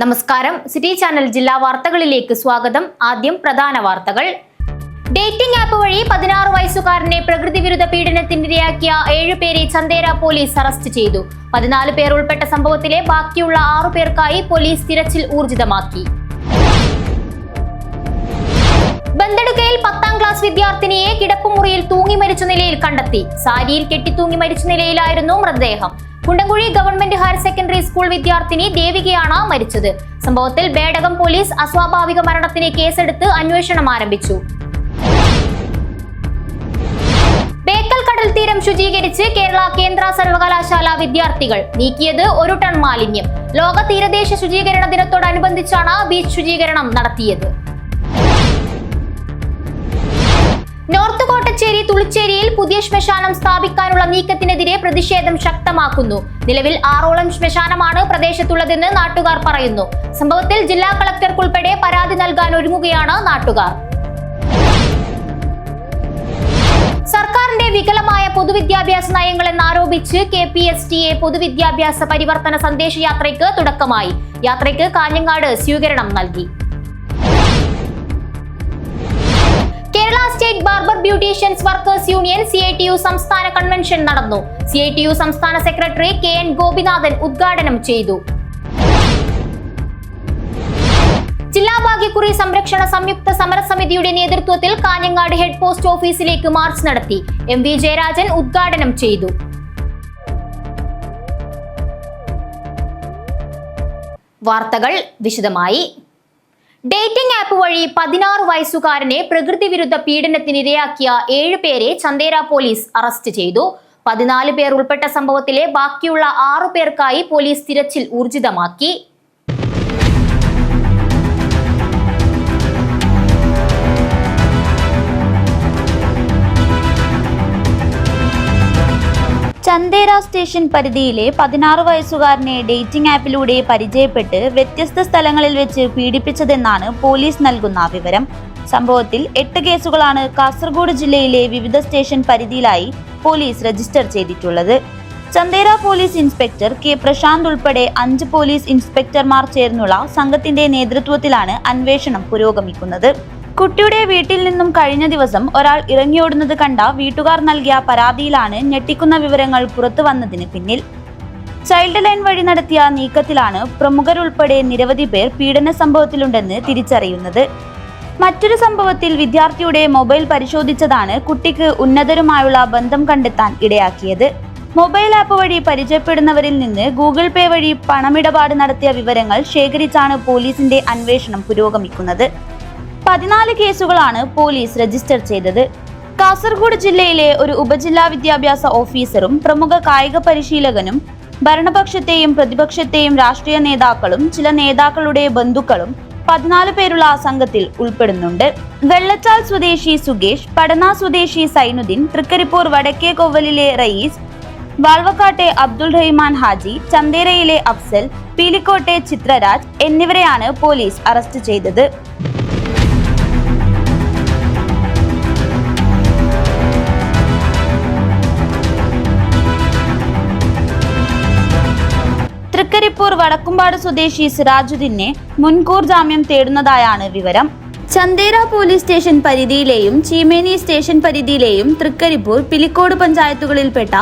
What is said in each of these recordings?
നമസ്കാരം. City channel ജില്ലാ വാർത്തകളിലേക്ക് സ്വാഗതം. ആദ്യം പ്രധാന വാർത്തകൾ. ഡേറ്റിംഗ് ആപ്പ് വഴി 16 വയസ്സുകാരനെ പ്രകൃതി വിരുദ്ധ പീഡനത്തിനിരയാക്കിയ 7 പേരെ ചന്ദേര പോലീസ് അറസ്റ്റ് ചെയ്തു. 14 പേർ ഉൾപ്പെട്ട സംഭവത്തിലെ ബാക്കിയുള്ള 6 പേർക്കായി പോലീസ് തിരച്ചിൽ ഊർജിതമാക്കി. ബന്ദടുക്കയിൽ 10ാം ക്ലാസ് വിദ്യാർത്ഥിനിയെ കിടപ്പുമുറിയിൽ തൂങ്ങി മരിച്ച നിലയിൽ കണ്ടെത്തി. സാരിയിൽ കെട്ടിത്തൂങ്ങി മരിച്ച നിലയിലായിരുന്നു മൃതദേഹം. Kundamkuzhi government higher secondary school വിദ്യാർത്ഥിനി ദേവികയാണ് മരിച്ചത്. സംഭവത്തിൽ ബേഡകം പോലീസ് അസ്വാഭാവിക മരണത്തിന് കേസെടുത്ത് അന്വേഷണം ആരംഭിച്ചു. ബേക്കൽ കടൽ തീരം ശുചീകരിച്ച് കേരള കേന്ദ്ര സർവകലാശാല വിദ്യാർത്ഥികൾ. നീക്കിയത് 1 ടൺ മാലിന്യം. ലോക തീരദേശ ശുചീകരണ ദിനത്തോടനുബന്ധിച്ചാണ് ബീച്ച് ശുചീകരണം നടത്തിയത്. നോർത്ത് കോട്ടച്ചേരി തുളിച്ചേരിയിൽ പുതിയ ശ്മശാനം സ്ഥാപിക്കാനുള്ള നീക്കത്തിനെതിരെ പ്രതിഷേധം ശക്തമാക്കുന്നു. നിലവിൽ 6ഓളം ശ്മശാനമാണ് പ്രദേശത്തുള്ളതെന്ന് നാട്ടുകാർ പറയുന്നു. സംഭവത്തിൽ ജില്ലാ കളക്ടർക്കുൾപ്പെടെ പരാതി നൽകാൻ ഒരുങ്ങുകയാണ് നാട്ടുകാർ. സർക്കാരിന്റെ വികലമായ പൊതുവിദ്യാഭ്യാസ നയങ്ങളെന്നാരോപിച്ച് KPSTA പൊതുവിദ്യാഭ്യാസ പരിവർത്തന സന്ദേശയാത്രയ്ക്ക് തുടക്കമായി. യാത്രയ്ക്ക് കാഞ്ഞങ്ങാട് സ്വീകരണം നൽകി. Kerala state barber beauticians workers union CITU സംസ്ഥാന കൺവെൻഷൻ നടന്നു. CITU സംസ്ഥാന സെക്രട്ടറി KN ഗോപിനാഥൻ ഉദ്ഘാടനം ചെയ്തു. ജില്ലാ ഭാഗ്യക്കുറി സംരക്ഷണ സംയുക്ത സമരസമിതിയുടെ നേതൃത്വത്തിൽ കാഞ്ഞങ്ങാട് ഹെഡ് പോസ്റ്റ് ഓഫീസിലേക്ക് മാർച്ച് നടത്തി. MV ജയരാജൻ ഉദ്ഘാടനം ചെയ്തു. വാർത്തകൾ വിശദമായി. ഡേറ്റിംഗ് ആപ്പ് വഴി 16 വയസ്സുകാരനെ പ്രകൃതി വിരുദ്ധ പീഡനത്തിനിരയാക്കിയ 7 പേരെ ചന്ദേര പോലീസ് അറസ്റ്റ് ചെയ്തു. 14 പേർ ഉൾപ്പെട്ട സംഭവത്തിലെ ബാക്കിയുള്ള 6 പേർക്കായി പോലീസ് തിരച്ചിൽ ഊർജിതമാക്കി. ചന്ദേര സ്റ്റേഷൻ പരിധിയിലെ 16 വയസ്സുകാരനെ ഡേറ്റിംഗ് ആപ്പിലൂടെ പരിചയപ്പെട്ട് വ്യത്യസ്ത സ്ഥലങ്ങളിൽ വെച്ച് പീഡിപ്പിച്ചതെന്നാണ് പോലീസ് നൽകുന്ന വിവരം. സംഭവത്തിൽ 8 കേസുകളാണ് കാസർഗോഡ് ജില്ലയിലെ വിവിധ സ്റ്റേഷൻ പരിധിയിലായി പോലീസ് രജിസ്റ്റർ ചെയ്തിട്ടുള്ളത്. Chandera police inspector K Prashanth ഉൾപ്പെടെ 5 പോലീസ് ഇൻസ്പെക്ടർമാർ ചേർന്നുള്ള സംഘത്തിന്റെ നേതൃത്വത്തിലാണ് അന്വേഷണം പുരോഗമിക്കുന്നത്. കുട്ടിയുടെ വീട്ടിൽ നിന്നും കഴിഞ്ഞ ദിവസം ഒരാൾ ഇറങ്ങിയോടുന്നത് കണ്ട വീട്ടുകാർ നൽകിയ പരാതിയിലാണ് ഞെട്ടിക്കുന്ന വിവരങ്ങൾ പുറത്തു വന്നതിന് പിന്നിൽ. ചൈൽഡ് ലൈൻ വഴി നടത്തിയ നീക്കത്തിലാണ് പ്രമുഖരുൾപ്പെടെ നിരവധി പേർ പീഡന സംഭവത്തിലുണ്ടെന്ന് തിരിച്ചറിയുന്നത്. മറ്റൊരു സംഭവത്തിൽ വിദ്യാർത്ഥിയുടെ മൊബൈൽ പരിശോധിച്ചതാണ് കുട്ടിക്ക് ഉന്നതരുമായുള്ള ബന്ധം കണ്ടെത്താൻ ഇടയാക്കിയത്. മൊബൈൽ ആപ്പ് വഴി പരിചയപ്പെടുന്നവരിൽ നിന്ന് ഗൂഗിൾ പേ വഴി പണമിടപാട് നടത്തിയ വിവരങ്ങൾ ശേഖരിച്ചാണ് പോലീസിന്റെ അന്വേഷണം പുരോഗമിക്കുന്നത്. 14 കേസുകളാണ് പോലീസ് രജിസ്റ്റർ ചെയ്തത്. കാസർഗോഡ് ജില്ലയിലെ ഒരു ഉപജില്ലാ വിദ്യാഭ്യാസ ഓഫീസറും പ്രമുഖ കായിക പരിശീലകനും ഭരണപക്ഷത്തെയും പ്രതിപക്ഷത്തെയും രാഷ്ട്രീയ നേതാക്കളും ചില നേതാക്കളുടെ ബന്ധുക്കളും 14 പേരുള്ള സംഘത്തിൽ ഉൾപ്പെടുന്നുണ്ട്. വെള്ളച്ചാൽ സ്വദേശി സുകേഷ്, പടന സ്വദേശി സൈനുദ്ദീൻ, തൃക്കരിപ്പൂർ വടക്കേ കൊവ്വലിലെ റയീസ്, വാൾവക്കാട്ടെ അബ്ദുൾ റഹ്മാൻ ഹാജി, ചന്ദേരയിലെ അഫ്സൽ, പീലിക്കോട്ടെ ചിത്രരാജ് എന്നിവരെയാണ് പോലീസ് അറസ്റ്റ് ചെയ്തത്. തൃക്കരിപ്പൂർ വടക്കുംപാട് സ്വദേശി സിറാജുദ്ദീനെ മുൻകൂർ ജാമ്യം തേടുന്നതായാണ് വിവരം. ചന്ദേര പോലീസ് സ്റ്റേഷൻ പരിധിയിലെയും ചീമേനി സ്റ്റേഷൻ പരിധിയിലെയും തൃക്കരിപ്പൂർ, പിലിക്കോട് പഞ്ചായത്തുകളിൽപ്പെട്ട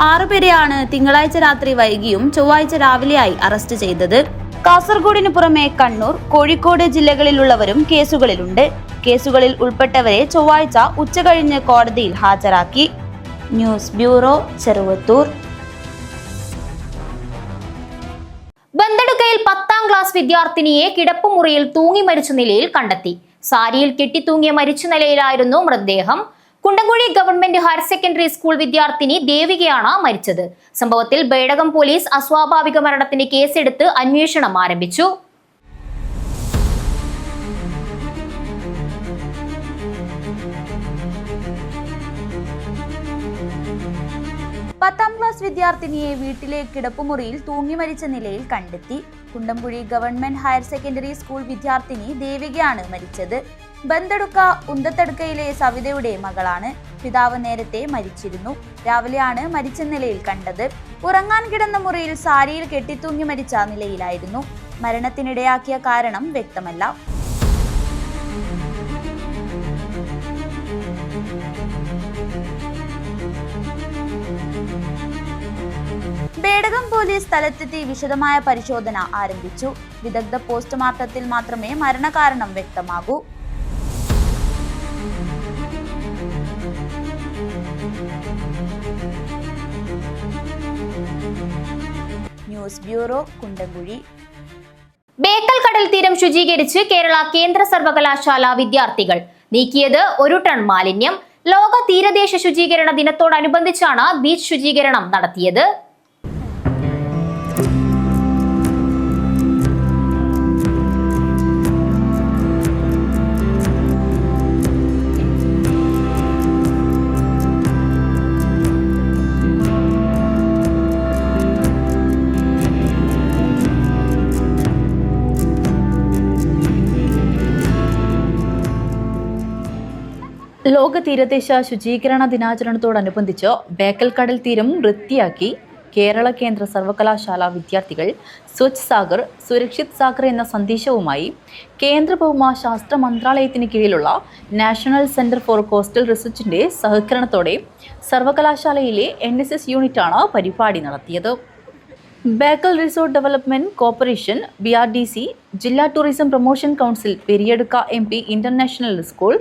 6 പേരെയാണ് തിങ്കളാഴ്ച രാത്രി വൈകിയും ചൊവ്വാഴ്ച രാവിലെയായി അറസ്റ്റ് ചെയ്തത്. കാസർഗോഡിന് പുറമെ കണ്ണൂർ, കോഴിക്കോട് ജില്ലകളിലുള്ളവരും കേസുകളിലുണ്ട്. കേസുകളിൽ ഉൾപ്പെട്ടവരെ ചൊവ്വാഴ്ച ഉച്ചകഴിഞ്ഞ് കോടതിയിൽ ഹാജരാക്കി. News bureau, Cheruvathur. ബന്ദടുക്കയിൽ 10ാം ക്ലാസ് വിദ്യാർത്ഥിനിയെ കിടപ്പുമുറിയിൽ തൂങ്ങി മരിച്ച നിലയിൽ കണ്ടെത്തി. സാരിയിൽ കെട്ടിത്തൂങ്ങിയ മരിച്ച നിലയിലായിരുന്നു മൃതദേഹം. Kundamkuzhi government higher secondary school വിദ്യാർത്ഥിനി ദേവികയാണ് മരിച്ചത്. സംഭവത്തിൽ ബേഡകം പോലീസ് അസ്വാഭാവിക മരണത്തിന് കേസെടുത്ത് അന്വേഷണം ആരംഭിച്ചു. പത്താം ക്ലാസ് വിദ്യാർത്ഥിനിയെ വീട്ടിലെ കിടപ്പുമുറിയിൽ തൂങ്ങി മരിച്ച നിലയിൽ കണ്ടെത്തി. Kundamkuzhi government higher secondary school വിദ്യാർത്ഥിനി ദേവികയാണ് മരിച്ചത്. ബന്ദടുക്ക ഉന്തത്തടുക്കയിലെ സവിതയുടെ മകളാണ്. പിതാവ് നേരത്തെ മരിച്ചിരുന്നു. രാവിലെയാണ് മരിച്ച നിലയിൽ കണ്ടത്. ഉറങ്ങാൻ കിടന്ന മുറിയിൽ സാരിയിൽ കെട്ടിത്തൂങ്ങി മരിച്ച നിലയിലായിരുന്നു. മരണത്തിനിടയാക്കിയ കാരണം വ്യക്തമല്ല. ബേഡകം പോലീസ് സ്ഥലത്തെത്തി വിശദമായ പരിശോധന ആരംഭിച്ചു. വിദഗ്ധ പോസ്റ്റ്മോർട്ടത്തിൽ മാത്രമേ മരണകാരണം വ്യക്തമാകൂ. News bureau, Kundamkuzhi. ബേക്കൽ കടൽ തീരം ശുചീകരിച്ച് കേരള കേന്ദ്ര സർവകലാശാല വിദ്യാർത്ഥികൾ. നീക്കിയത് 1 ടൺ മാലിന്യം. ലോക തീരദേശ ശുചീകരണ ദിനത്തോടനുബന്ധിച്ചാണ് ബീച്ച് ശുചീകരണം നടത്തിയത്. ലോക തീരദേശ ശുചീകരണ ദിനാചരണത്തോടനുബന്ധിച്ച് ബേക്കൽ കടൽ തീരം വൃത്തിയാക്കി കേരള കേന്ദ്ര സർവകലാശാല വിദ്യാർത്ഥികൾ സ്വച്ഛ് സാഗർ സുരക്ഷിത് സാഗർ എന്ന സന്ദേശവുമായി കേന്ദ്ര ഭൗമ ശാസ്ത്ര മന്ത്രാലയത്തിന് കീഴിലുള്ള നാഷണൽ സെന്റർ ഫോർ കോസ്റ്റൽ റിസർച്ചിന്റെ സഹകരണത്തോടെ സർവകലാശാലയിലെ NSS യൂണിറ്റാണ് പരിപാടി നടത്തിയത്. Bekal resort development corporation, BRDC, ജില്ലാ tourism promotion council, Periyadukka MP international school,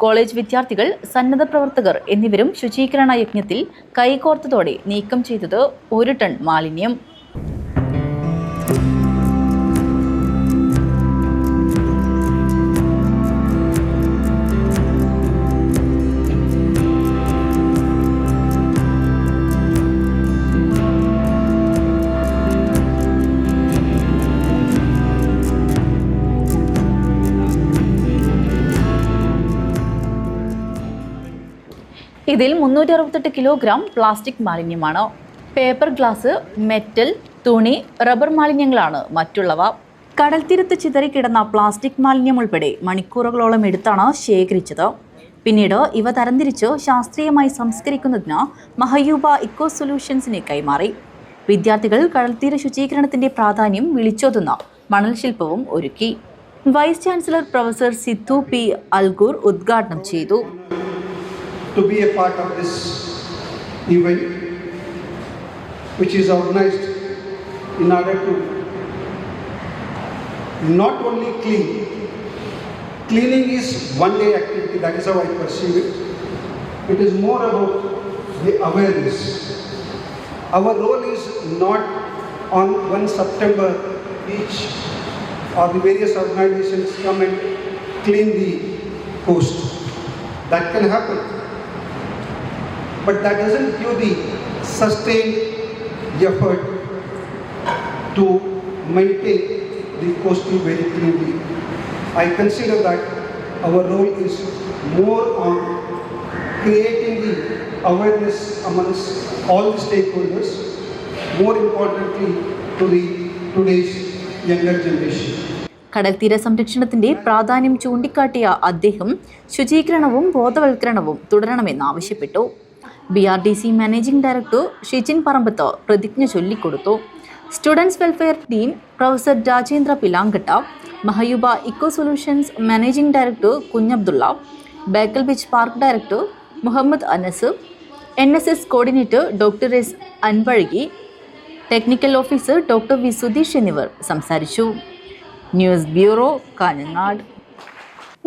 college വിദ്യാർത്ഥികൾ, സന്നദ്ധ പ്രവർത്തകർ എന്നിവരും ശുചീകരണ യജ്ഞത്തിൽ കൈകോർത്തതോടെ നീക്കം ചെയ്തത് 1 ടൺ മാലിന്യം. ഇതിൽ 368 കിലോഗ്രാം പ്ലാസ്റ്റിക് മാലിന്യമാണ്. പേപ്പർ, ഗ്ലാസ്, മെറ്റൽ, തുണി, റബ്ബർ മാലിന്യങ്ങളാണ് മറ്റുള്ളവ. കടൽത്തീരത്ത് ചിതറിക്കിടന്ന പ്ലാസ്റ്റിക് മാലിന്യം ഉൾപ്പെടെ മണിക്കൂറുകളോളം എടുത്താണ് ശേഖരിച്ചത്. പിന്നീട് ഇവ തരംതിരിച്ച് ശാസ്ത്രീയമായി സംസ്കരിക്കുന്നതിന് മഹയൂബ ഇക്കോ സൊല്യൂഷൻസിനെ കൈമാറി. വിദ്യാർത്ഥികൾ കടൽത്തീര ശുചീകരണത്തിന്റെ പ്രാധാന്യം വിളിച്ചോതുന്ന മണൽ ശില്പവും ഒരുക്കി. Vice chancellor professor Siddu P. Algur ഉദ്ഘാടനം ചെയ്തു. To be a part of this event, which is organized in order to not only cleaning is one day activity, that is how I perceive it. It is more about the awareness. Our role is not on 1 September each or the various organizations come and clean the coast. That can happen. But that doesn't give the sustained effort to maintain the coastal very cleanly. I consider that our role is more on creating the awareness amongst all the stakeholders, more importantly to the today's younger generation. കടൽത്തീര സംരക്ഷണത്തിന്റെ പ്രാധാന്യം ചൂണ്ടിക്കാട്ടിയ അദ്ദേഹം ശുചീകരണവും ബോധവൽക്കരണവും തുടരണമെന്ന് ആവശ്യപ്പെട്ടു. BRDC managing director Shijin Parambath പ്രതിജ്ഞ ചൊല്ലിക്കൊടുത്തു. Students welfare dean professor Rajendra Pilankatta, Mahayuba eco solutions managing director Kunhabdulla, Bekal beach park director Muhammad Anas, NSS coordinator Dr. S. Anvazhaki, technical officer Dr. V. Sudheesh എന്നിവർ സംസാരിച്ചു. News bureau, Kanhangad.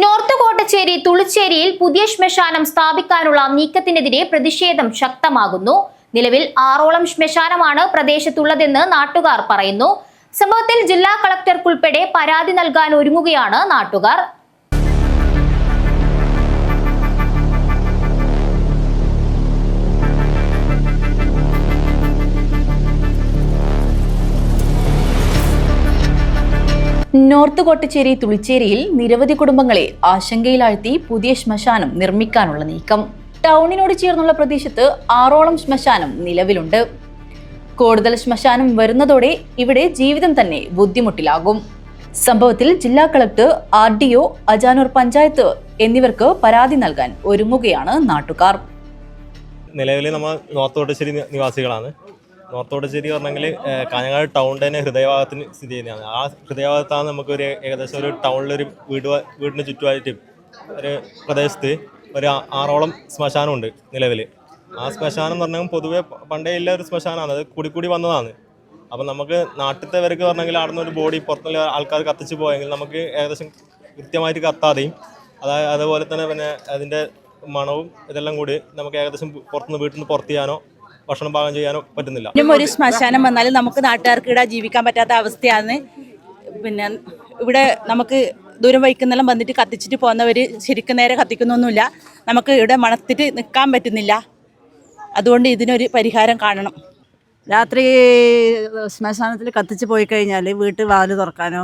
North Kottacheri തുളിച്ചേരിയിൽ പുതിയ ശ്മശാനം സ്ഥാപിക്കാനുള്ള നീക്കത്തിനെതിരെ പ്രതിഷേധം ശക്തമാകുന്നു. നിലവിൽ 6ഓളം ശ്മശാനമാണ് പ്രദേശത്തുള്ളതെന്ന് നാട്ടുകാർ പറയുന്നു. സംഭവത്തിൽ ജില്ലാ കളക്ടർക്കുൾപ്പെടെ പരാതി നൽകാൻ ഒരുങ്ങുകയാണ് നാട്ടുകാർ. നോർത്ത് കോട്ടച്ചേരി തുളിച്ചേരിയിൽ നിരവധി കുടുംബങ്ങളെ ആശങ്കയിലാഴ്ത്തി പുതിയ ശ്മശാനം നിർമ്മിക്കാനുള്ള നീക്കം. ടൗണിനോട് ചേർന്നുള്ള പ്രദേശത്ത് 6ഓളം ശ്മശാനം നിലവിലുണ്ട്. കൂടുതൽ ശ്മശാനം വരുന്നതോടെ ഇവിടെ ജീവിതം തന്നെ ബുദ്ധിമുട്ടിലാകും. സംഭവത്തിൽ ജില്ലാ കളക്ടർ, RDO, അജാനൂർ പഞ്ചായത്ത് എന്നിവർക്ക് പരാതി നൽകാൻ ഒരുങ്ങുകയാണ് നാട്ടുകാർ. നിലവിൽ നമ്മൾ നോർത്ത് കോട്ടശ്ശേരി നിവാസികളാണ്. നോർത്ത് കോട്ടശ്ശേരി പറഞ്ഞെങ്കിൽ കാഞ്ഞങ്ങാട് ടൗണിൻ്റെ തന്നെ ഹൃദയഭാഗത്തിന് സ്ഥിതി ചെയ്യുന്നതാണ്. ആ ഹൃദയഭാഗത്താണ് നമുക്കൊരു ഏകദേശം ഒരു ടൗണിലൊരു വീടിന് ചുറ്റുമായിട്ട് ഒരു പ്രദേശത്ത് ഒരു 6ഓളം ശ്മശാനമുണ്ട് നിലവിൽ. ആ ശ്മശാനം എന്ന് പറഞ്ഞാൽ പൊതുവെ പണ്ടേ ഇല്ല ഒരു ശ്മശാനമാണ്, അത് കൂടി വന്നതാണ്. അപ്പം നമുക്ക് നാട്ടിലത്തെവർക്ക് പറഞ്ഞെങ്കിൽ അവിടെ നിന്ന് ഒരു ബോഡി പുറത്തുള്ള ആൾക്കാർ കത്തിച്ച് പോയെങ്കിൽ നമുക്ക് ഏകദേശം കൃത്യമായിട്ട് കത്താതെയും അതുപോലെ തന്നെ പിന്നെ അതിൻ്റെ മണവും ഇതെല്ലാം കൂടി നമുക്ക് ഏകദേശം വീട്ടിൽ നിന്ന് പുറത്ത് ചെയ്യാനോ ഭക്ഷണം പാകം ചെയ്യാനോ പറ്റുന്നില്ല. ഒരു ശ്മശാനം വന്നാൽ നമുക്ക് നാട്ടുകാർക്ക് ഇവിടെ ജീവിക്കാൻ പറ്റാത്ത അവസ്ഥയാണ്. പിന്നെ ഇവിടെ നമുക്ക് ദൂരം വഹിക്കുന്നെല്ലാം വന്നിട്ട് കത്തിച്ചിട്ട് പോകുന്നവർ ശരിക്കും നേരെ കത്തിക്കുന്നൊന്നുമില്ല. നമുക്ക് ഇവിടെ മണത്തിട്ട് നിൽക്കാൻ പറ്റുന്നില്ല. അതുകൊണ്ട് ഇതിനൊരു പരിഹാരം കാണണം. രാത്രി ശ്മശാനത്തിൽ കത്തിച്ച് പോയി കഴിഞ്ഞാൽ വീട്ടിൽ വാല് തുറക്കാനോ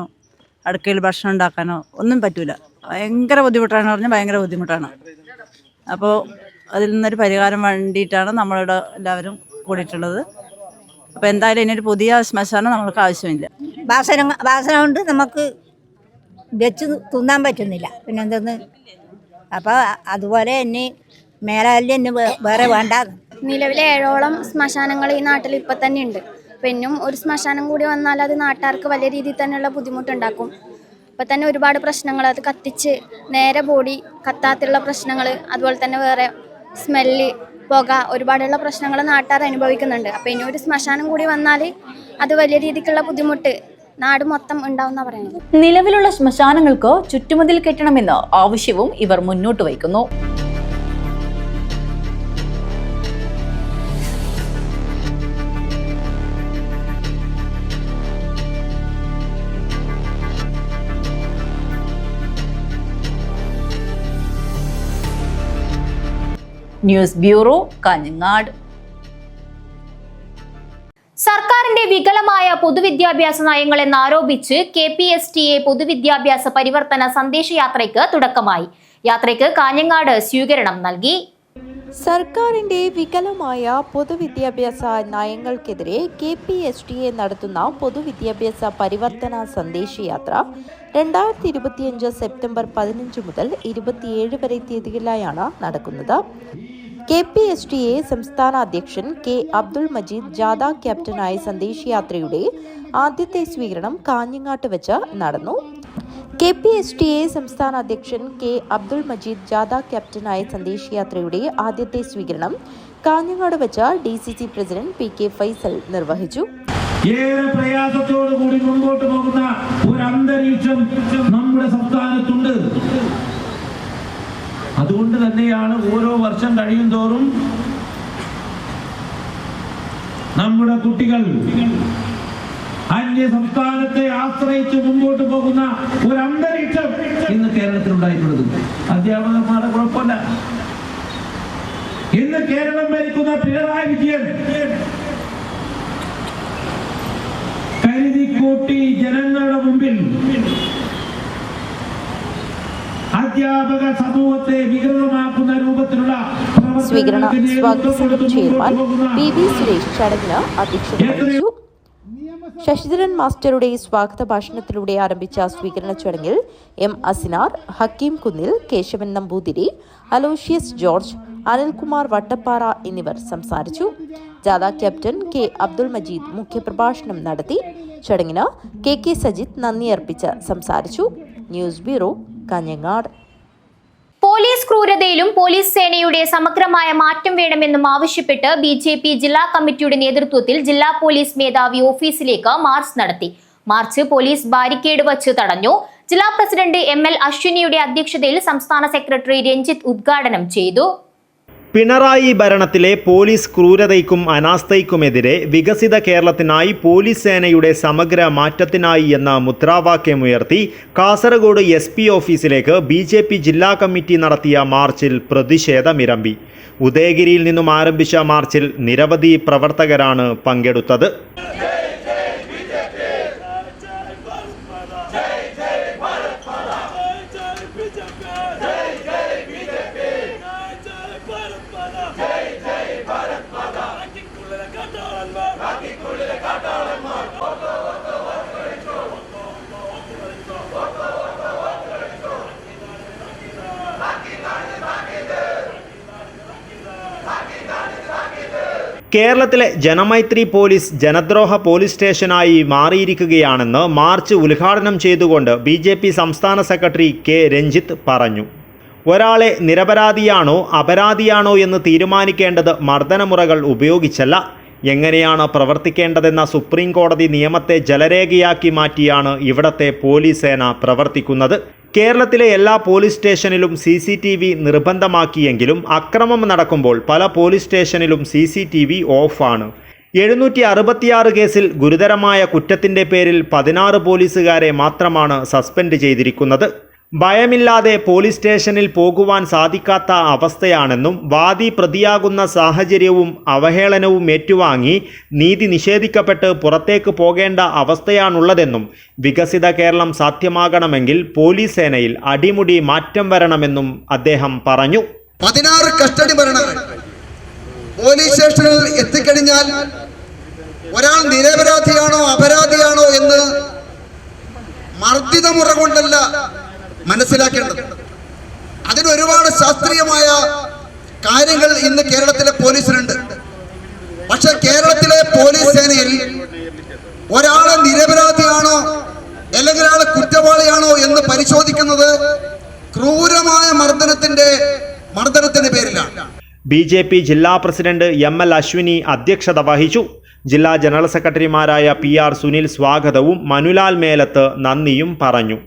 അടുക്കളയിൽ ഭക്ഷണം ഉണ്ടാക്കാനോ ഒന്നും പറ്റില്ല. ഭയങ്കര ബുദ്ധിമുട്ടാണ് പറഞ്ഞാൽ ഭയങ്കര ബുദ്ധിമുട്ടാണ്. അപ്പോൾ അതിൽ നിന്നൊരു പരിഹാരം വേണ്ടിയിട്ടാണ് നമ്മളിവിടെ എല്ലാവരും കൂടിയിട്ടുള്ളത്. അപ്പോൾ എന്തായാലും ഇതിനൊരു പുതിയ ശ്മശാനം നമ്മൾക്ക് ആവശ്യമില്ല. വാസന കൊണ്ട് നമുക്ക് വെച്ച് തിന്നാൻ പറ്റുന്നില്ല. പിന്നെ എന്തെന്ന് അപ്പോൾ അതുപോലെ ഇനി മേലാലിൽ ഇനി വേറെ വേണ്ട. നിലവിലെ 7ഓളം ശ്മശാനങ്ങൾ ഈ നാട്ടിൽ ഇപ്പം തന്നെ ഉണ്ട്. പിന്നും ഒരു ശ്മശാനം കൂടി വന്നാൽ അത് നാട്ടുകാർക്ക് വലിയ രീതിയിൽ തന്നെയുള്ള ബുദ്ധിമുട്ടുണ്ടാക്കും. ഇപ്പം തന്നെ ഒരുപാട് പ്രശ്നങ്ങൾ, അത് കത്തിച്ച് നേരെ ബോഡി കത്താത്തുള്ള പ്രശ്നങ്ങൾ, അതുപോലെ തന്നെ വേറെ സ്മെല്ല്, പുക, ഒരുപാടുള്ള പ്രശ്നങ്ങൾ നാട്ടുകാർ അനുഭവിക്കുന്നുണ്ട്. അപ്പോൾ ഇനി ഒരു ശ്മശാനം കൂടി വന്നാൽ അത് വലിയ രീതിക്കുള്ള ബുദ്ധിമുട്ട് നാട് മൊത്തം ഉണ്ടാവുന്ന പറയുന്നത്. നിലവിലുള്ള ശ്മശാനങ്ങൾക്ക് ചുറ്റുമതിൽ കെട്ടണമെന്ന ആവശ്യവും ഇവർ മുന്നോട്ട് വയ്ക്കുന്നു. News bureau, Kanhangad. സർക്കാരിന്റെ വികലമായ പൊതുവിദ്യാഭ്യാസ നയങ്ങളെന്നാരോപിച്ച് KPSTA പൊതുവിദ്യാഭ്യാസ പരിവർത്തന സന്ദേശയാത്രയ്ക്ക് തുടക്കമായി. യാത്രയ്ക്ക് കാഞ്ഞങ്ങാട് സ്വീകരണം നൽകി. സർക്കാരിന്റെ വികലമായ പൊതുവിദ്യാഭ്യാസ നയങ്ങൾക്കെതിരെ KPSTA നടത്തുന്ന പൊതുവിദ്യാഭ്യാസ പരിവർത്തന സന്ദേശയാത്ര 2025 സെപ്റ്റംബർ 15 മുതൽ 27 വരെ തീയതികളിലായാണ് നടക്കുന്നത്. KPSTA സംസ്ഥാന അധ്യക്ഷൻ K. അബ്ദുൾ മജീദ് ജാഥ ക്യാപ്റ്റനായ സന്ദേശയാത്രയുടെ ആദ്യത്തെ സ്വീകരണം കാഞ്ഞങ്ങാട്ട് വെച്ച് നടന്നു. KPSTA സംസ്ഥാന അധ്യക്ഷൻ K. അബ്ദുൾ മജീദ് ജാഥ ക്യാപ്റ്റനായ സന്ദേശയാത്രയുടെ ആദ്യത്തെ സ്വീകരണം കാഞ്ഞങ്ങാട് വെച്ച് DCC പ്രസിഡന്റ് PK ഫൈസൽ നിർവഹിച്ചു. ഏറെ പ്രയാസത്തോടു കൂടി മുൻപോട്ട് പോകുന്ന ഒരു അന്തരീക്ഷം നമ്മുടെ സംസ്ഥാനത്തുണ്ട്. അതുകൊണ്ട് തന്നെയാണ് ഓരോ വർഷം കഴിയും തോറും നമ്മുടെ കുട്ടികൾ അന്യ സംസ്ഥാനത്തെ ആശ്രയിച്ച് മുമ്പോട്ട് പോകുന്ന ഒരു അന്തരീക്ഷം ഇന്ന് കേരളത്തിലുണ്ടായിട്ടുള്ളത്. അധ്യാപകന്മാരുടെ കുഴപ്പമില്ല. ഇന്ന് കേരളം ഭരിക്കുന്ന പിണറായി വിജയൻ കരുതിക്കൂട്ടി ജനങ്ങളുടെ മുമ്പിൽ അധ്യാപക സമൂഹത്തെ വികൃതമാക്കുന്ന രൂപത്തിലുള്ള സ്വീകരണ സ്വാഗത സംഘം ചെയർമാൻ PB സുരേഷ് ചടങ്ങിന് അധ്യക്ഷത വഹിച്ചു. ശശിധരൻ മാസ്റ്ററുടെ സ്വാഗത ഭാഷണത്തിലൂടെ ആരംഭിച്ച സ്വീകരണ ചടങ്ങിൽ M. അസിനാർ, ഹക്കീം കുന്നിൽ, കേശവൻ നമ്പൂതിരി, അലോഷ്യസ് ജോർജ്, അനിൽകുമാർ വട്ടപ്പാറ എന്നിവർ സംസാരിച്ചു. ജാഥ ക്യാപ്റ്റൻ K. അബ്ദുൾ മജീദ് മുഖ്യപ്രഭാഷണം നടത്തി. ചടങ്ങിന് KK സജിത് നന്ദി അർപ്പിച്ച് സംസാരിച്ചു. News bureau, Kanhangad. പോലീസ് ക്രൂരതയിലും പോലീസ് സേനയുടെ സമഗ്രമായ മാറ്റം വേണമെന്നും ആവശ്യപ്പെട്ട് BJP ജില്ലാ കമ്മിറ്റിയുടെ നേതൃത്വത്തിൽ ജില്ലാ പോലീസ് മേധാവി ഓഫീസിലേക്ക് മാർച്ച് നടത്തി. മാർച്ച് പോലീസ് ബാരിക്കേഡ് വച്ച് തടഞ്ഞു. ജില്ലാ പ്രസിഡന്റ് ML അശ്വിനിയുടെ അധ്യക്ഷതയിൽ സംസ്ഥാന സെക്രട്ടറി രഞ്ജിത്ത് ഉദ്ഘാടനം ചെയ്തു. പിണറായി ഭരണത്തിലെ പോലീസ് ക്രൂരതയ്ക്കും അനാസ്ഥയ്ക്കുമെതിരെ വികസിത കേരളത്തിനായി പോലീസ് സേനയുടെ സമഗ്ര മാറ്റത്തിനായി എന്ന മുദ്രാവാക്യമുയർത്തി കാസർഗോഡ് SP ഓഫീസിലേക്ക് BJP ജില്ലാ കമ്മിറ്റി നടത്തിയ മാർച്ചിൽ പ്രതിഷേധമിരമ്പി. ഉദയഗിരിയിൽ നിന്നും ആരംഭിച്ച മാർച്ചിൽ നിരവധി പ്രവർത്തകരാണ് പങ്കെടുത്തത്. കേരളത്തിലെ ജനമൈത്രി പോലീസ് ജനദ്രോഹ പോലീസ് സ്റ്റേഷനായി മാറിയിരിക്കുകയാണെന്ന് മാർച്ച് ഉദ്ഘാടനം ചെയ്തുകൊണ്ട് BJP സംസ്ഥാന സെക്രട്ടറി കെ രഞ്ജിത്ത് പറഞ്ഞു. ഒരാളെ നിരപരാധിയാണോ അപരാധിയാണോ എന്ന് തീരുമാനിക്കേണ്ടത് മർദ്ദനമുറകൾ ഉപയോഗിച്ചല്ല, എങ്ങനെയാണ് പ്രവർത്തിക്കേണ്ടതെന്ന സുപ്രീം കോടതി നിയമത്തെ ജലരേഖയാക്കി മാറ്റിയാണ് ഇവിടത്തെ പോലീസ് സേന പ്രവർത്തിക്കുന്നത്. കേരളത്തിലെ എല്ലാ പോലീസ് സ്റ്റേഷനിലും CCTV നിർബന്ധമാക്കിയെങ്കിലും അക്രമം നടക്കുമ്പോൾ പല പോലീസ് സ്റ്റേഷനിലും CCTV ഓഫാണ്. 766 കേസിൽ ഗുരുതരമായ കുറ്റത്തിൻ്റെ പേരിൽ 16 പോലീസുകാരെ മാത്രമാണ് സസ്പെൻഡ് ചെയ്തിരിക്കുന്നത്. ഭയമില്ലാതെ പോലീസ് സ്റ്റേഷനിൽ പോകുവാൻ സാധിക്കാത്ത അവസ്ഥയാണെന്നും വാദി പ്രതിയാകുന്ന സാഹചര്യവും അവഹേളനവും ഏറ്റുവാങ്ങി നീതി നിഷേധിക്കപ്പെട്ട് പുറത്തേക്ക് പോകേണ്ട അവസ്ഥയാണുള്ളതെന്നും വികസിത കേരളം സാധ്യമാകണമെങ്കിൽ പോലീസ് സേനയിൽ അടിമുടി മാറ്റം വരണമെന്നും അദ്ദേഹം പറഞ്ഞു. 16 കസ്റ്റഡി മരണങ്ങൾ പോലീസ് സ്റ്റേഷനിൽ എത്തിക്കഴിഞ്ഞാൽ ഒരാൾ നിരപരാധിയാണോ അപരാധിയാണോ എന്ന് മർദ്ദിത മുറ കൊണ്ടല്ല മനസ്സിലാക്കേണ്ടത്. അതിന് ഒരുപാട് ശാസ്ത്രീയമായ കാര്യങ്ങൾ ഇന്ന് കേരളത്തിലെ പോലീസിനുണ്ട്. പക്ഷെ കേരളത്തിലെ പോലീസ് സേനയിൽ ഒരാളെ നിരപരാധിയാണോ അല്ലെങ്കിൽ ഒരാളെ കുറ്റവാളിയാണോ എന്ന് പരിശോധിക്കുന്നത് ക്രൂരമായ മർദ്ദനത്തിന്റെ പേരിലാണ്. BJP ജില്ലാ പ്രസിഡന്റ് ML അശ്വിനി അധ്യക്ഷത വഹിച്ചു. ജില്ലാ ജനറൽ സെക്രട്ടറിമാരായ PR സുനിൽ സ്വാഗതവും മനുലാൽ മേലത്ത് നന്ദിയും പറഞ്ഞു.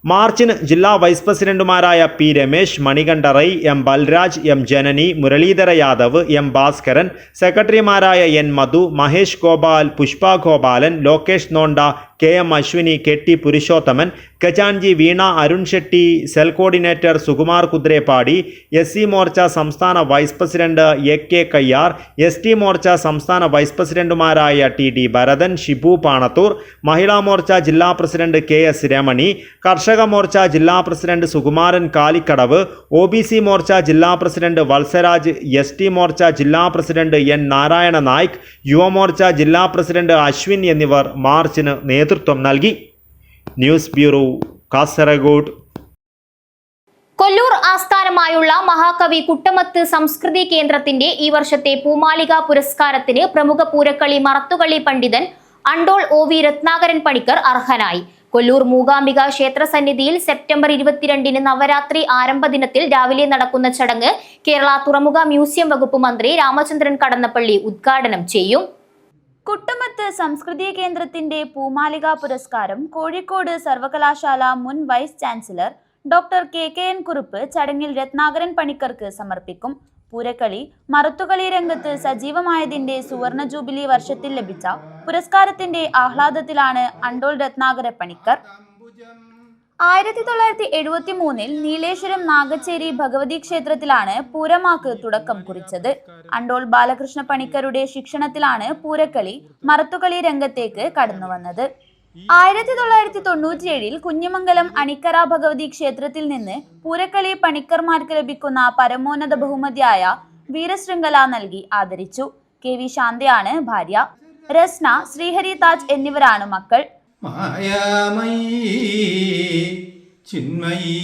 മാർച്ചിന് ജില്ലാ വൈസ് പ്രസിഡന്റുമാരായ P രമേശ്, മണികണ്ഠ റൈ, M ബൽരാജ്, M ജനനി, മുരളീധര യാദവ്, M ഭാസ്കരൻ, സെക്രട്ടറിമാരായ N Madhu, Mahesh Gopal, Pushpa Gopalan, Lokesh Nonda, KM Ashwini, KT Purushothaman, ഖജാൻജി Veena, Arun Shetty, cell coordinator Sukumar Kudreppadi, SC Morcha സംസ്ഥാന vice president AK Kayyar, ST Morcha സംസ്ഥാന വൈസ് പ്രസിഡന്റുമാരായ TD ഭരതൻ, ഷിബു പാണത്തൂർ, മഹിളാ മോർച്ച ജില്ലാ പ്രസിഡന്റ് KS രമണി, കർഷക മോർച്ച ജില്ലാ പ്രസിഡന്റ് സുകുമാരൻ കാലിക്കടവ്, OBC മോർച്ച ജില്ലാ പ്രസിഡന്റ് വത്സരാജ്, ST മോർച്ച ജില്ലാ പ്രസിഡന്റ് N നാരായണ നായിക്, യുവമോർച്ച ജില്ലാ പ്രസിഡന്റ് അശ്വിൻ എന്നിവർ മാർച്ചിന് നേതൃത്വം നൽകി. News bureau, Kasaragod. കൊല്ലൂർ ആസ്ഥാനമായുള്ള മഹാകവി കുട്ടമത്ത് സംസ്കൃതി കേന്ദ്രത്തിന്റെ ഈ വർഷത്തെ പൂമാലിക പുരസ്കാരത്തിന് പ്രമുഖ പൂരക്കളി മറത്തുകളി പണ്ഡിതൻ അണ്ടോൾ OV രത്നാകരൻ പണിക്കർ അർഹനായി. കൊല്ലൂർ മൂകാംബിക ക്ഷേത്ര സന്നിധിയിൽ സെപ്റ്റംബർ 22-ന് നവരാത്രി ആരംഭ ദിനത്തിൽ രാവിലെ നടക്കുന്ന ചടങ്ങ് കേരള തുറമുഖ മ്യൂസിയം വകുപ്പ് മന്ത്രി രാമചന്ദ്രൻ കടന്നപ്പള്ളി ഉദ്ഘാടനം ചെയ്യും. കുട്ടമത്ത് സംസ്കൃതി കേന്ദ്രത്തിന്റെ പൂമാലിക പുരസ്കാരം കോഴിക്കോട് സർവകലാശാല മുൻ vice chancellor doctor KKN Kurup ചടങ്ങിൽ രത്നാകരൻ പണിക്കർക്ക് സമർപ്പിക്കും. പൂരക്കളി മറത്തുകളി രംഗത്ത് സജീവമായതിന്റെ സുവർണ ജൂബിലി വർഷത്തിൽ ലഭിച്ച പുരസ്കാരത്തിന്റെ ആഹ്ലാദത്തിലാണ് അണ്ടോൾ രത്നാകര പണിക്കർ. 1973-ൽ നീലേശ്വരം നാഗച്ചേരി ഭഗവതി ക്ഷേത്രത്തിലാണ് പൂരമാക്ക് തുടക്കം കുറിച്ചത്. അണ്ടോൾ ബാലകൃഷ്ണ പണിക്കരുടെ ശിക്ഷണത്തിലാണ് പൂരക്കളി മറത്തുകളി രംഗത്തേക്ക് കടന്നുവന്നത്. 1997-ൽ കുഞ്ഞിമംഗലം അണിക്കര ഭഗവതി ക്ഷേത്രത്തിൽ നിന്ന് പൂരക്കളി പണിക്കർമാർക്ക് ലഭിക്കുന്ന പരമോന്നത ബഹുമതിയായ വീരശൃംഖല നൽകി ആദരിച്ചു. KV ശാന്തയാണ് ഭാര്യ. രസ്ന, ശ്രീഹരി താജ് എന്നിവരാണ് മക്കൾ. മായാമയീ ചിന്മയീ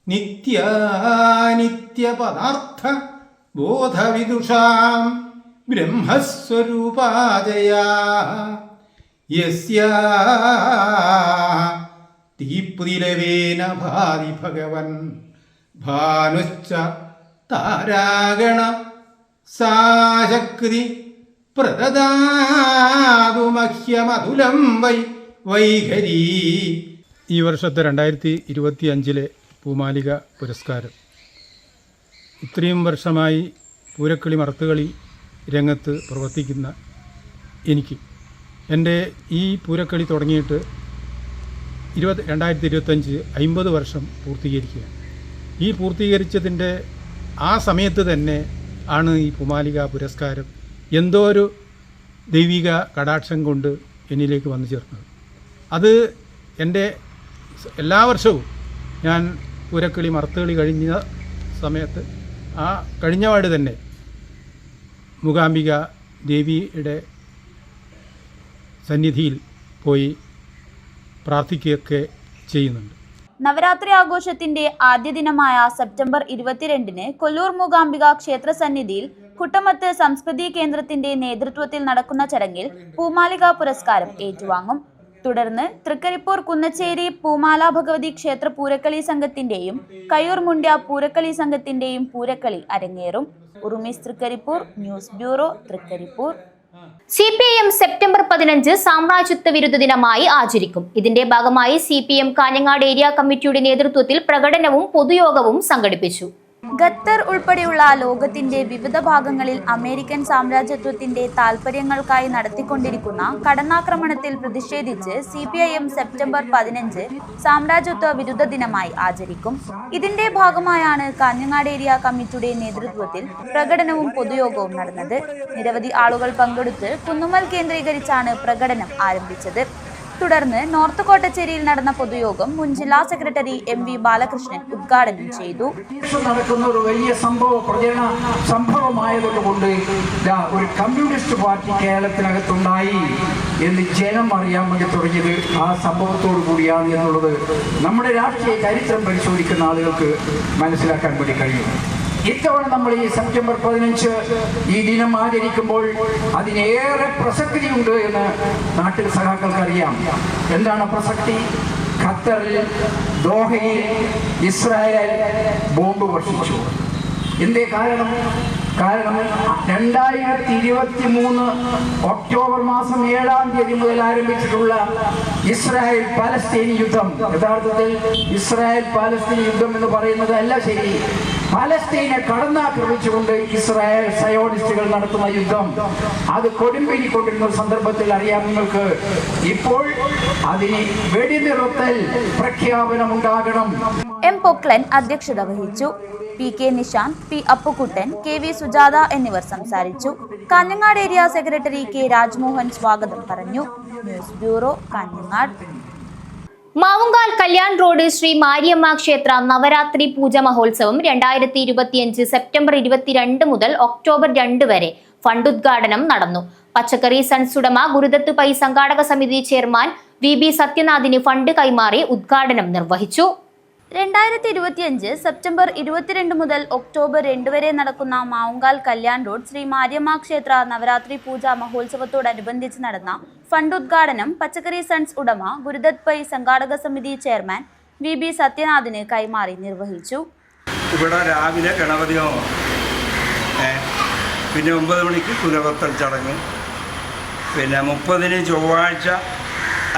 നിത്യാനിത്യ പദാർത്ഥ ബോധവിദുഷാം ബ്രഹ്മസ്വരൂപാജയാ യസ്യാ തീപ്തിലവേന ഭാതി ഭഗവൻ ഭാനുശ്ച താരാഗണ സാശക്തി പ്രദദാതുമഹ്യമതുലം വൈഖരീ. ഈ വർഷത്തെ 2025 പൂമാലിക പുരസ്കാരം ഇത്രയും വർഷമായി പൂരക്കളി മറത്തുകളി രംഗത്ത് പ്രവർത്തിക്കുന്ന എനിക്ക് എൻ്റെ ഈ പൂരക്കളി തുടങ്ങിയിട്ട് 2025 50 വർഷം പൂർത്തീകരിക്കുകയാണ്. ഈ പൂർത്തീകരിച്ചതിൻ്റെ ആ സമയത്ത് തന്നെ ആണ് ഈ പൂമാലിക പുരസ്കാരം എന്തോ ഒരു ദൈവിക കടാക്ഷം കൊണ്ട് എന്നിലേക്ക് വന്നു ചേർന്നത്. അത് എൻ്റെ എല്ലാ വർഷവും ഞാൻ പൂരക്കളി മറത്തുകളി കഴിഞ്ഞ സമയത്ത് ആ കഴിഞ്ഞപാട് തന്നെ മൂകാംബിക ദേവിയുടെ സന്നിധിയിൽ പോയി പ്രാർത്ഥിക്കുകയൊക്കെ ചെയ്യുന്നുണ്ട്. നവരാത്രി ആഘോഷത്തിന്റെ ആദ്യ ദിനമായ സെപ്റ്റംബർ 22-ന് കൊല്ലൂർ മൂകാംബിക ക്ഷേത്ര സന്നിധിയിൽ കുട്ടമത്ത് സംസ്കൃതി കേന്ദ്രത്തിന്റെ നേതൃത്വത്തിൽ നടക്കുന്ന ചടങ്ങിൽ പൂമാലിക പുരസ്കാരം ഏറ്റുവാങ്ങും. തുടർന്ന് തൃക്കരിപ്പൂർ കുന്നച്ചേരി പൂമാല ഭഗവതി ക്ഷേത്ര പൂരക്കളി സംഘത്തിന്റെയും കയ്യൂർ മുണ്ട്യ പൂരക്കളി സംഘത്തിന്റെയും പൂരക്കളി അരങ്ങേറും. Urumees Trikaripur, news bureau, Trikaripur. CPIM September 15 സാമ്രാജ്യത്വ വിരുദ്ധ ദിനമായി ആചരിക്കും. ഇതിന്റെ ഭാഗമായി CPM കാഞ്ഞങ്ങാട് ഏരിയ കമ്മിറ്റിയുടെ നേതൃത്വത്തിൽ പ്രകടനവും പൊതുയോഗവും സംഘടിപ്പിച്ചു. ഖത്തർ ഉൾപ്പെടെയുള്ള ലോകത്തിന്റെ വിവിധ ഭാഗങ്ങളിൽ അമേരിക്കൻ സാമ്രാജ്യത്വത്തിന്റെ താൽപര്യങ്ങൾക്കായി നടത്തിക്കൊണ്ടിരിക്കുന്ന കടന്നാക്രമണത്തിൽ പ്രതിഷേധിച്ച് CPIM സെപ്റ്റംബർ 15 സാമ്രാജ്യത്വ വിരുദ്ധ ദിനമായി ആചരിക്കും. ഇതിന്റെ ഭാഗമായാണ് കാഞ്ഞങ്ങാട് ഏരിയ കമ്മിറ്റിയുടെ നേതൃത്വത്തിൽ പ്രകടനവും പൊതുയോഗവും നടന്നത്. നിരവധി ആളുകൾ പങ്കെടുത്ത് കുന്നുമ്മൽ കേന്ദ്രീകരിച്ചാണ് പ്രകടനം ആരംഭിച്ചത്. തുടർന്ന് നോർത്ത് കോട്ടച്ചേരിയിൽ നടന്ന പൊതുയോഗം മുൻ ജില്ലാ സെക്രട്ടറി MV ബാലകൃഷ്ണൻ ഉദ്ഘാടനം ചെയ്തു. നടക്കുന്ന ഒരു വലിയ സംഭവമായതുകൊണ്ട് ഒരു കമ്മ്യൂണിസ്റ്റ് പാർട്ടി കേരളത്തിനകത്തുണ്ടായി എന്ന് ജനം അറിയാൻ വേണ്ടി തുടങ്ങിയത് ആ സംഭവത്തോടു കൂടിയാണ് എന്നുള്ളത് നമ്മുടെ രാഷ്ട്രീയ ചരിത്രം പരിശോധിക്കുന്ന ആളുകൾക്ക് മനസ്സിലാക്കാൻ വേണ്ടി കഴിയും. ഇത്തവണ നമ്മൾ ഈ സെപ്റ്റംബർ 15 ഈ ദിനം ആചരിക്കുമ്പോൾ അതിനേറെ പ്രസക്തിയുണ്ട് എന്ന് നാട്ടിൽ സഖാക്കൾക്ക് അറിയാം. എന്താണ് പ്രസക്തി? ഖത്തറിൽ ദോഹയിൽ ഇസ്രായേൽ ബോംബ് വർഷിച്ചു. എന്തേ കാരണം? 2023 ഒക്ടോബർ മാസം 7-ാം തീയതി മുതൽ ആരംഭിച്ചിട്ടുള്ള ഇസ്രായേൽ പാലസ്തീൻ യുദ്ധം, യഥാർത്ഥത്തിൽ ഇസ്രായേൽ പാലസ്തീൻ യുദ്ധം എന്ന് പറയുന്നത് അല്ല ശരി. പാലസ്തീനെ കടന്നാക്രമിച്ചുകൊണ്ട് ഇസ്രായേൽ സയോണിസ്റ്റുകൾ നടത്തുന്ന യുദ്ധം, അത് കൊടുമ്പിരിക്കൊണ്ടിരുന്ന സന്ദർഭത്തിൽ അറിയാം നിങ്ങൾക്ക്, ഇപ്പോൾ അതിന് വെടിനിർത്തൽ പ്രഖ്യാപനം ഉണ്ടാകണം. M പൊക്ലൻ അധ്യക്ഷത വഹിച്ചു. PK Nishanth, P Appukuttan, KV Sujatha എന്നിവർ സംസാരിച്ചു. Kanhangad area secretary K Rajmohan സ്വാഗതം പറഞ്ഞു. News bureau, Kanhangad. Mavungal Kalyan road Shri Mariamma ക്ഷേത്ര നവരാത്രി പൂജ മഹോത്സവം 2025 സെപ്റ്റംബർ 22 മുതൽ ഒക്ടോബർ 2 വരെ ഫണ്ട് ഉദ്ഘാടനം നടന്നു. പച്ചക്കറി സൺസ് ഉടമ ഗുരുദത്ത് പൈ സംഘാടക സമിതി ചെയർമാൻ VB സത്യനാഥിന് ഫണ്ട് കൈമാറി ഉദ്ഘാടനം നിർവഹിച്ചു. 2025 സെപ്റ്റംബർ 22 മുതൽ ഒക്ടോബർ 2 വരെ നടക്കുന്ന മാവുങ്കാൽ കല്യാൺ റോഡ് ശ്രീ മാരിയമ്മ ക്ഷേത്ര നവരാത്രി പൂജ മഹോത്സവത്തോടനുബന്ധിച്ച് നടന്ന ഫണ്ട് ഉദ്ഘാടനം പച്ചക്കറി സൺസ് ഉടമ ഗുരുദത്ത് പൈ സംഘാടക സമിതി ചെയർമാൻ VB സത്യനാഥിന് കൈമാറി നിർവഹിച്ചു. ഇവിടെ രാവിലെ ഗണപതി ഹോമം, പിന്നെ 9 മണിക്ക് കുലപത്തൽ ചടങ്ങ്, പിന്നെ 30-ന് ചൊവ്വാഴ്ച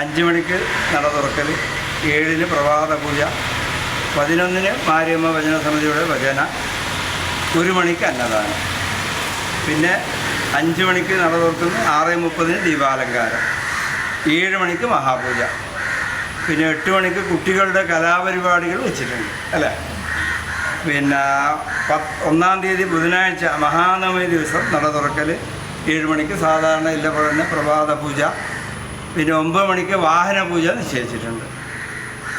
5 മണിക്ക് നട തുറക്കൽ, 7-ന് പ്രഭാത പൂജ, 11-ന് മാരിയമ്മ ഭജന സമിതിയുടെ ഭജന, 1 മണിക്ക് അന്നദാനം, പിന്നെ 5 മണിക്ക് നട തുറക്കുന്നു, 6:30-ന് ദീപാലങ്കാരം, 7 മണിക്ക് മഹാപൂജ, പിന്നെ 8 മണിക്ക് കുട്ടികളുടെ കലാപരിപാടികൾ വെച്ചിട്ടുണ്ട് അല്ലേ. പിന്നെ 1-ാം തീയതി ബുധനാഴ്ച മഹാനവമി ദിവസം നട തുറക്കൽ, 7 മണിക്ക് സാധാരണ ഇല്ല പോലെ പ്രഭാത പൂജ, പിന്നെ 9 മണിക്ക് വാഹന പൂജ നിശ്ചയിച്ചിട്ടുണ്ട്.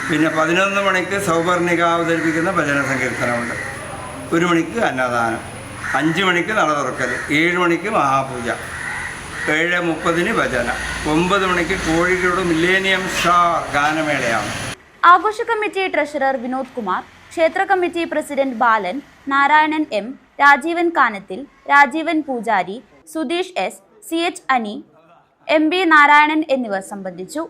പിന്നെ 11 മണിക്ക് സൗപർണിക അവതരിപ്പിക്കുന്ന ഭജന സങ്കീർത്തനമുണ്ട്, 1 മണിക്ക് അന്നദാനം, 5 മണിക്ക് നട തുറക്കൽ, 7 മണിക്ക് മഹാപൂജ, 7:30-ന് ഭജന, 9 മണിക്ക് കോഴിക്കോട് മില്ലേനിയം സ്റ്റാർ ഗാനമേളയാണ്. ആഘോഷ കമ്മിറ്റി ട്രഷറർ വിനോദ് കുമാർ, ക്ഷേത്ര കമ്മിറ്റി പ്രസിഡന്റ് ബാലൻ, നാരായണൻ M, രാജീവൻ കാനത്തിൽ, രാജീവൻ പൂജാരി, സുധീഷ് S, CH അനി, MB നാരായണൻ എന്നിവർ സംബന്ധിച്ചു.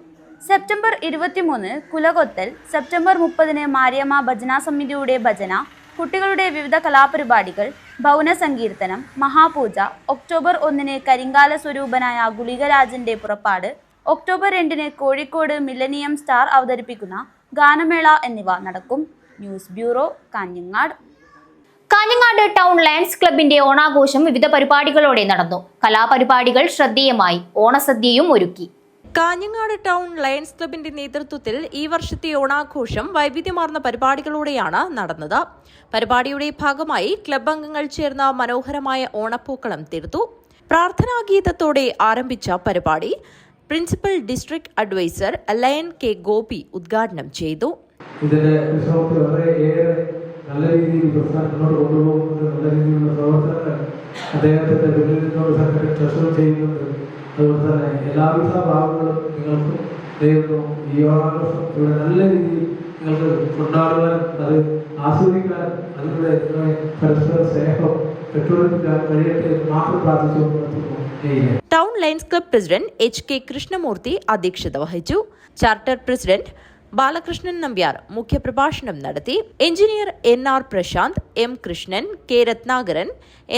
സെപ്റ്റംബർ 23 കുലകൊത്തൽ, സെപ്റ്റംബർ 30-ന് മാരിയമ്മ ഭജന സമിതിയുടെ ഭജന, കുട്ടികളുടെ വിവിധ കലാപരിപാടികൾ, ഭൗന സങ്കീർത്തനം, മഹാപൂജ, ഒക്ടോബർ 1-ന് കരിങ്കാല സ്വരൂപനായ ഗുളികരാജന്റെ പുറപ്പാട്, ഒക്ടോബർ 2-ന് കോഴിക്കോട് മില്ലനിയം സ്റ്റാർ അവതരിപ്പിക്കുന്ന ഗാനമേള എന്നിവ നടക്കും. News bureau, Kanhangad. Kanhangad town lions ക്ലബിന്റെ ഓണാഘോഷം വിവിധ പരിപാടികളോടെ നടന്നു. കലാപരിപാടികൾ ശ്രദ്ധേയമായി, ഓണസദ്യയും ഒരുക്കി. കാഞ്ഞങ്ങാട് ടൗൺ ലയൺസ് ക്ലബിന്റെ നേതൃത്വത്തിൽ ഈ വർഷത്തെ ഓണാഘോഷം വൈവിധ്യമാർന്ന പരിപാടികളോടെയാണ് നടന്നത്. പരിപാടിയുടെ ഭാഗമായി ക്ലബ് അംഗങ്ങൾ ചേർന്ന മനോഹരമായ ഓണപ്പൂക്കളം തീർത്തു. പ്രാർത്ഥനാഗീതത്തോടെ ആരംഭിച്ച പരിപാടി principal district adviser lion K Gopi ഉദ്ഘാടനം ചെയ്തു. ഇതിന്റെ ഉത്സവത്തിൽ വളരെയേറെ നല്ല രീതിയിൽ പ്രസ്ഥാനത്തിനോട് കൊണ്ടുപോകുന്നത്, നല്ല രീതിയിലുള്ള പ്രവർത്തനങ്ങൾ അദ്ദേഹത്തിന്റെ പിന്നിൽ നിന്നോട് സംഘടന ട്രഷർ ചെയ്യുന്നുണ്ട്. അതുകൊണ്ട് തന്നെ എല്ലാവിധ ഭാവങ്ങളും നിങ്ങൾക്ക് നേരുന്നു. ഈ ഓണാഘോഷം ഇവിടെ നല്ല രീതിയിൽ നിങ്ങൾക്ക് കൊണ്ടാടുവാനും അത് ആസ്വദിക്കാനും അതിലൂടെ പരസ്പര സ്നേഹം പെട്ടുകൊടുക്കാൻ കഴിയട്ടെ മാത്രം പ്രാർത്ഥിച്ചു. Town lions club president HK Krishnamurthy അധ്യക്ഷത വഹിച്ചു. ചാർട്ടർ പ്രസിഡന്റ് ബാലകൃഷ്ണൻ നമ്പ്യാർ മുഖ്യപ്രഭാഷണം നടത്തി. Engineer NR Prashanth, M Krishnan, K Ratnakaran,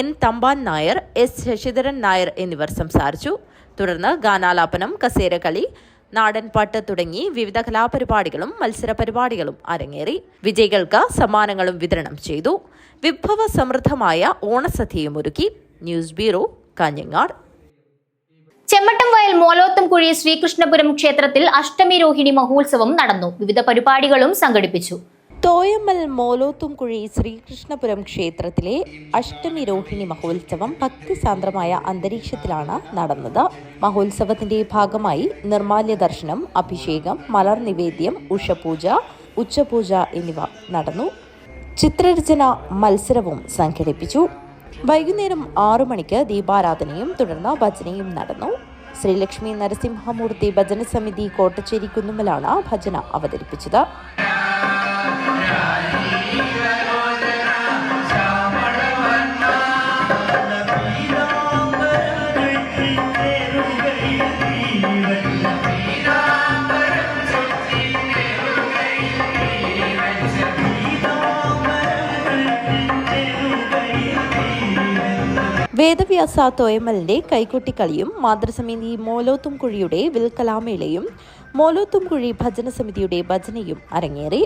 N Thampan Nair, S Sasidharan Nair എന്നിവർ സംസാരിച്ചു. തുടർന്ന് ഗാനാലാപനം, കസേരകളി, നാടൻപാട്ട് തുടങ്ങി വിവിധ കലാപരിപാടികളും മത്സര പരിപാടികളും അരങ്ങേറി. വിജയികൾക്ക് സമ്മാനങ്ങളും വിതരണം ചെയ്തു. വിഭവ സമൃദ്ധമായ ഓണസദ്യയും ഒരുക്കി. News bureau, Kanhangad. ചെമ്മട്ടംവയൽ മോലോത്തുംകുഴി ശ്രീകൃഷ്ണപുരം ക്ഷേത്രത്തിൽ അഷ്ടമി രോഹിണി മഹോത്സവം നടന്നു. വിവിധ പരിപാടികളും സംഘടിപ്പിച്ചു. തോയമ്മൽ മോലോത്തുംകുഴി ശ്രീകൃഷ്ണപുരം ക്ഷേത്രത്തിലെ അഷ്ടമി രോഹിണി മഹോത്സവം ഭക്തിസാന്ദ്രമായ അന്തരീക്ഷത്തിലാണ് നടന്നത്. മഹോത്സവത്തിന്റെ ഭാഗമായി നിർമാല്യ ദർശനം, അഭിഷേകം, മലർ നിവേദ്യം, ഉഷപൂജ, ഉച്ചപൂജ എന്നിവ നടന്നു. ചിത്രരചന മത്സരവും സംഘടിപ്പിച്ചു. വൈകുന്നേരം 6 മണിക്ക് ദീപാരാധനയും തുടർന്ന് ഭജനയും നടന്നു. ശ്രീലക്ഷ്മി നരസിംഹമൂർത്തി ഭജന സമിതി കോട്ടച്ചേരി കുന്നുമ്മലാണ് ഭജന അവതരിപ്പിച്ചത്. വേദവ്യാസ തോയമലിന്റെ കൈകൊട്ടിക്കളിയും മാതൃസമിതി മോലോത്തുംകുഴിയുടെ വിൽക്കലാമേളയും മോലോത്തുംകുഴി ഭജന സമിതിയുടെ ഭജനയും അരങ്ങേറി.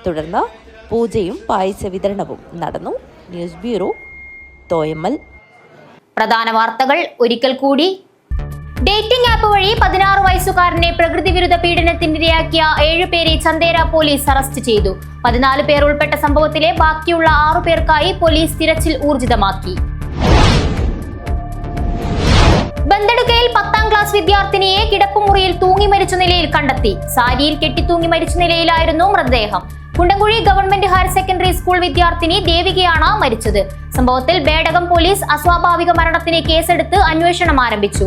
തുടർന്ന് പൂജയും പായസ വിതരണവും നടന്നു. News bureau, Thoyamal. പ്രധാന വാർത്തകൾ ഒരിക്കൽ കൂടി. ഡേറ്റിംഗ് ആപ്പ് വഴി 16 വയസ്സുകാരനെ പ്രകൃതി വിരുദ്ധ പീഡനത്തിനിരയാക്കിയ 7 പേരെ ചന്ദേര പോലീസ് അറസ്റ്റ് ചെയ്തു. 14 പേർ ഉൾപ്പെട്ട സംഭവത്തിലെ ബാക്കിയുള്ള 6 പേർക്കായി പോലീസ് തിരച്ചിൽ ഊർജിതമാക്കി. ബന്തെടുക്കയിൽ 10ാം ക്ലാസ് വിദ്യാർത്ഥിനിയെ കിടപ്പുമുറിയിൽ തൂങ്ങി മരിച്ച നിലയിൽ കണ്ടെത്തി. സാരിയിൽ കെട്ടിത്തൂങ്ങി മരിച്ച നിലയിലായിരുന്നു മൃതദേഹം. Kundamkuzhi government higher secondary school വിദ്യാർത്ഥിനി ദേവികയാണ് മരിച്ചത്. സംഭവത്തിൽ ബേഡകം പോലീസ് അസ്വാഭാവിക മരണത്തിന് കേസെടുത്ത് അന്വേഷണം ആരംഭിച്ചു.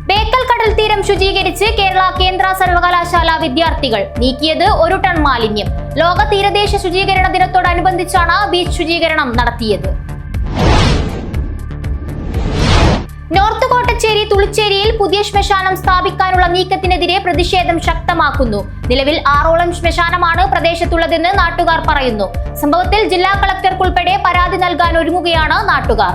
ബേക്കൽ കടൽ തീരം ശുചീകരിച്ച് കേരള കേന്ദ്ര സർവകലാശാല വിദ്യാർത്ഥികൾ. നീക്കിയത് 1 ടൺ മാലിന്യം. ലോക തീരദേശ ശുചീകരണ ദിനത്തോടനുബന്ധിച്ചാണ് ബീച്ച് ശുചീകരണം നടത്തിയത്. നോർത്ത് കോട്ടച്ചേരി തുളിച്ചേരിയിൽ പുതിയ ശ്മശാനം സ്ഥാപിക്കാനുള്ള നീക്കത്തിനെതിരെ പ്രതിഷേധം ശക്തമാക്കുന്നു. നിലവിൽ 6ഓളം ശ്മശാനമാണ് പ്രദേശത്തുള്ളതെന്ന് നാട്ടുകാർ പറയുന്നു. സംഭവത്തിൽ ജില്ലാ കളക്ടർക്കുൾപ്പെടെ പരാതി നൽകാൻ ഒരുങ്ങുകയാണ് നാട്ടുകാർ.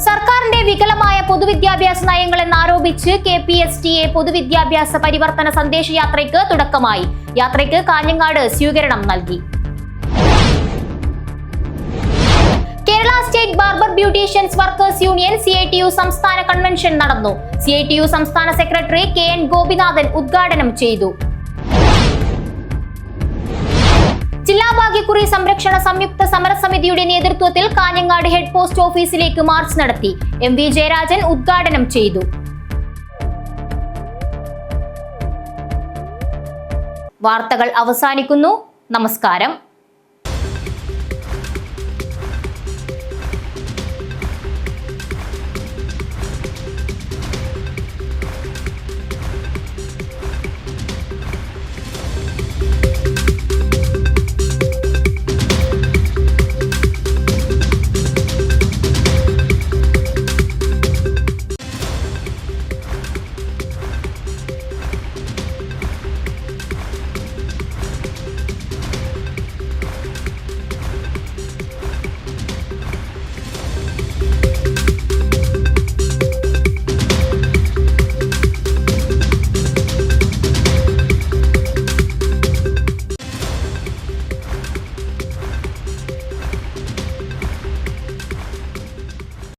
സർക്കാരിന്റെ വികലമായ പൊതുവിദ്യാഭ്യാസ നയങ്ങളെന്നാരോപിച്ച് KPSTA പൊതുവിദ്യാഭ്യാസ പരിവർത്തന സന്ദേശയാത്രയ്ക്ക് തുടക്കമായി. യാത്രയ്ക്ക് കാഞ്ഞങ്ങാട് സ്വീകരണം നൽകി. Kerala state barber beauticians workers union CITU സംസ്ഥാന കൺവെൻഷൻ നടന്നു. CITU സംസ്ഥാന സെക്രട്ടറി KN ഗോപിനാഥൻ ഉദ്ഘാടനം ചെയ്തു. ജില്ലാ ഭാഗ്യക്കുറി സംരക്ഷണ സംയുക്ത സമരസമിതിയുടെ നേതൃത്വത്തിൽ കാഞ്ഞങ്ങാട് ഹെഡ് പോസ്റ്റ് ഓഫീസിലേക്ക് മാർച്ച് നടത്തി. MV ജയരാജൻ ഉദ്ഘാടനം ചെയ്തു. വാർത്തകൾ അവസാനിക്കുന്നു. നമസ്കാരം.